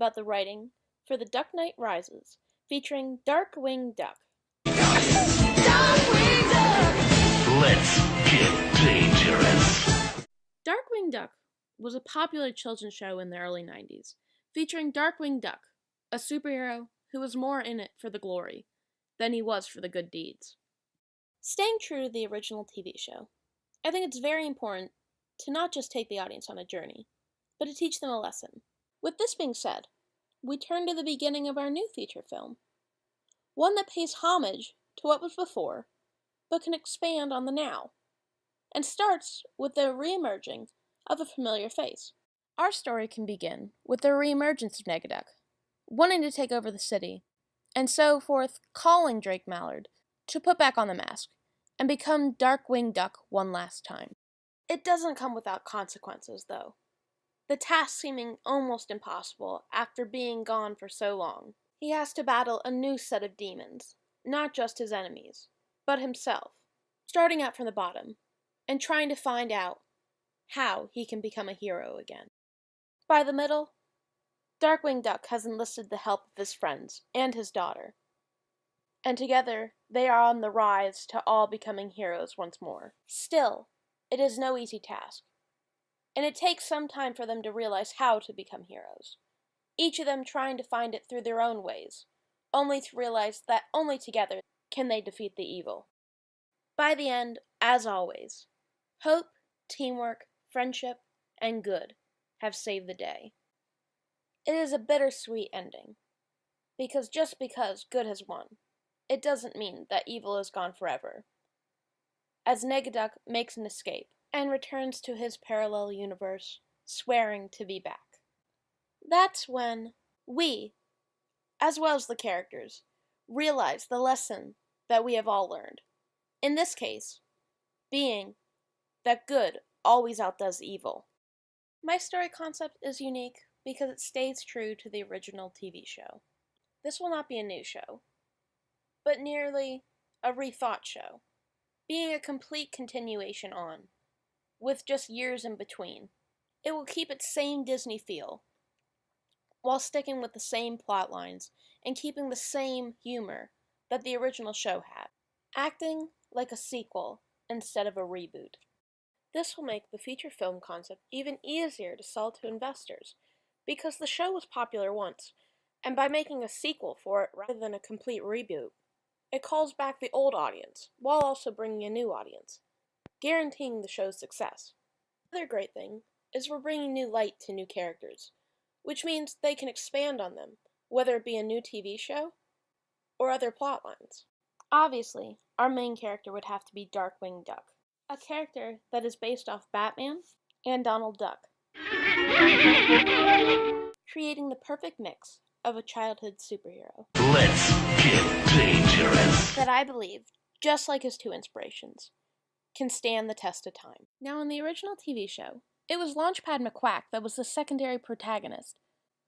about the writing for The Duck Knight Rises, featuring Darkwing Duck. Darkwing Duck! Let's get dangerous. Darkwing Duck was a popular children's show in the early 90s, featuring Darkwing Duck, a superhero who was more in it for the glory than he was for the good deeds. Staying true to the original TV show, I think it's very important to not just take the audience on a journey, but to teach them a lesson. With this being said, we turn to the beginning of our new feature film, one that pays homage to what was before, but can expand on the now, and starts with the re-emerging of a familiar face. Our story can begin with the re-emergence of Negaduck, wanting to take over the city, and so forth calling Drake Mallard to put back on the mask and become Darkwing Duck one last time. It doesn't come without consequences, though, the task seeming almost impossible after being gone for so long. He has to battle a new set of demons, not just his enemies, but himself, starting out from the bottom, and trying to find out how he can become a hero again. By the middle, Darkwing Duck has enlisted the help of his friends and his daughter, and together they are on the rise to all becoming heroes once more. Still, it is no easy task, and it takes some time for them to realize how to become heroes, each of them trying to find it through their own ways, only to realize that only together can they defeat the evil. By the end, as always, hope, teamwork, friendship, and good have saved the day. It is a bittersweet ending, because just because good has won, it doesn't mean that evil is gone forever, as Negaduck makes an escape and returns to his parallel universe, swearing to be back. That's when we, as well as the characters, realize the lesson that we have all learned. In this case, being that good always outdoes evil. My story concept is unique because it stays true to the original TV show. This will not be a new show, but nearly a rethought show, being a complete continuation on, with just years in between. It will keep its same Disney feel, while sticking with the same plot lines and keeping the same humor that the original show had, acting like a sequel instead of a reboot. This will make the feature film concept even easier to sell to investors, because the show was popular once, and by making a sequel for it rather than a complete reboot, it calls back the old audience, while also bringing a new audience, guaranteeing the show's success. Another great thing is we're bringing new light to new characters, which means they can expand on them, whether it be a new TV show or other plot lines. Obviously, our main character would have to be Darkwing Duck, a character that is based off Batman and Donald Duck, creating the perfect mix of a childhood superhero. Let's get dangerous. That I believe, just like his two inspirations, can stand the test of time. Now, in the original TV show, it was Launchpad McQuack that was the secondary protagonist,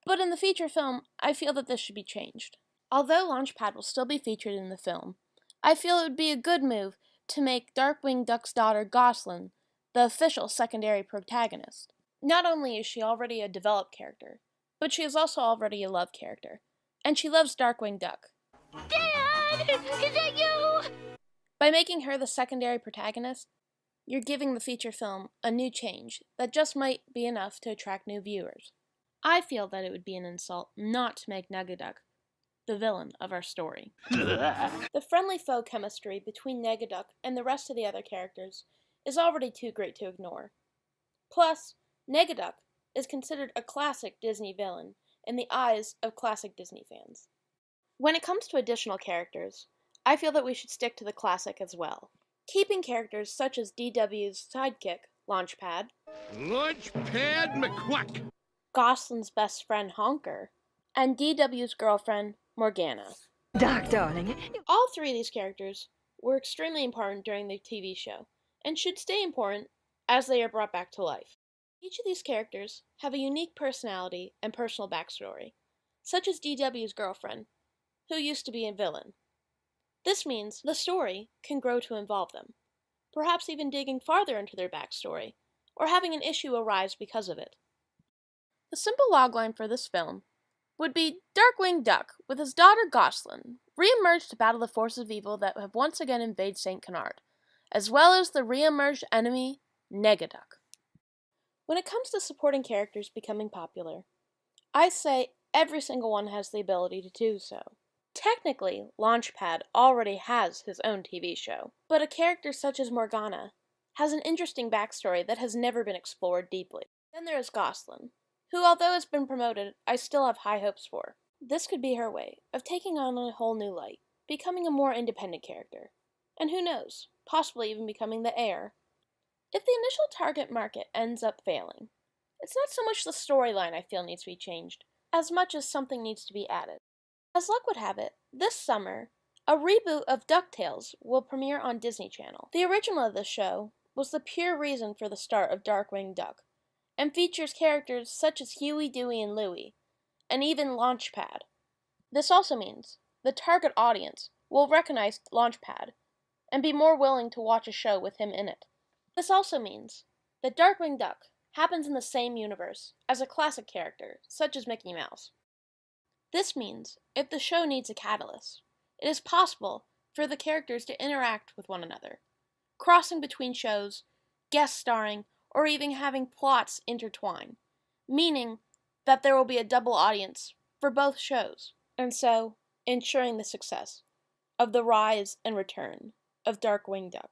but in the feature film, I feel that this should be changed. Although Launchpad will still be featured in the film, I feel it would be a good move to make Darkwing Duck's daughter Goslin the official secondary protagonist. Not only is she already a developed character, but she is also already a love character, and she loves Darkwing Duck. Dad! Is that you? By making her the secondary protagonist, you're giving the feature film a new change that just might be enough to attract new viewers. I feel that it would be an insult not to make Negaduck the villain of our story. The friendly foe chemistry between Negaduck and the rest of the other characters is already too great to ignore. Plus, Negaduck is considered a classic Disney villain in the eyes of classic Disney fans. When it comes to additional characters, I feel that we should stick to the classic as well, keeping characters such as DW's sidekick, Launchpad, McQuack, Goslin's best friend, Honker, and DW's girlfriend, Morgana. Doc, darling. All three of these characters were extremely important during the TV show, and should stay important as they are brought back to life. Each of these characters have a unique personality and personal backstory, such as DW's girlfriend, who used to be a villain. This means the story can grow to involve them, perhaps even digging farther into their backstory, or having an issue arise because of it. The simple logline for this film would be Darkwing Duck, with his daughter Goslin, re-emerged to battle the forces of evil that have once again invaded St. Canard, as well as the re-emerged enemy, Negaduck. When it comes to supporting characters becoming popular, I say every single one has the ability to do so. Technically, Launchpad already has his own TV show, but a character such as Morgana has an interesting backstory that has never been explored deeply. Then there is Goslin, who, although has been promoted, I still have high hopes for. This could be her way of taking on a whole new light, becoming a more independent character, and who knows, possibly even becoming the heir. If the initial target market ends up failing, it's not so much the storyline I feel needs to be changed, as much as something needs to be added. As luck would have it, this summer, a reboot of DuckTales will premiere on Disney Channel. The original of the show was the pure reason for the start of Darkwing Duck, and features characters such as Huey, Dewey, and Louie, and even Launchpad. This also means the target audience will recognize Launchpad and be more willing to watch a show with him in it. This also means that Darkwing Duck happens in the same universe as a classic character, such as Mickey Mouse. This means if the show needs a catalyst, it is possible for the characters to interact with one another, crossing between shows, guest starring, or even having plots intertwine, meaning that there will be a double audience for both shows, and so ensuring the success of the rise and return of Darkwing Duck.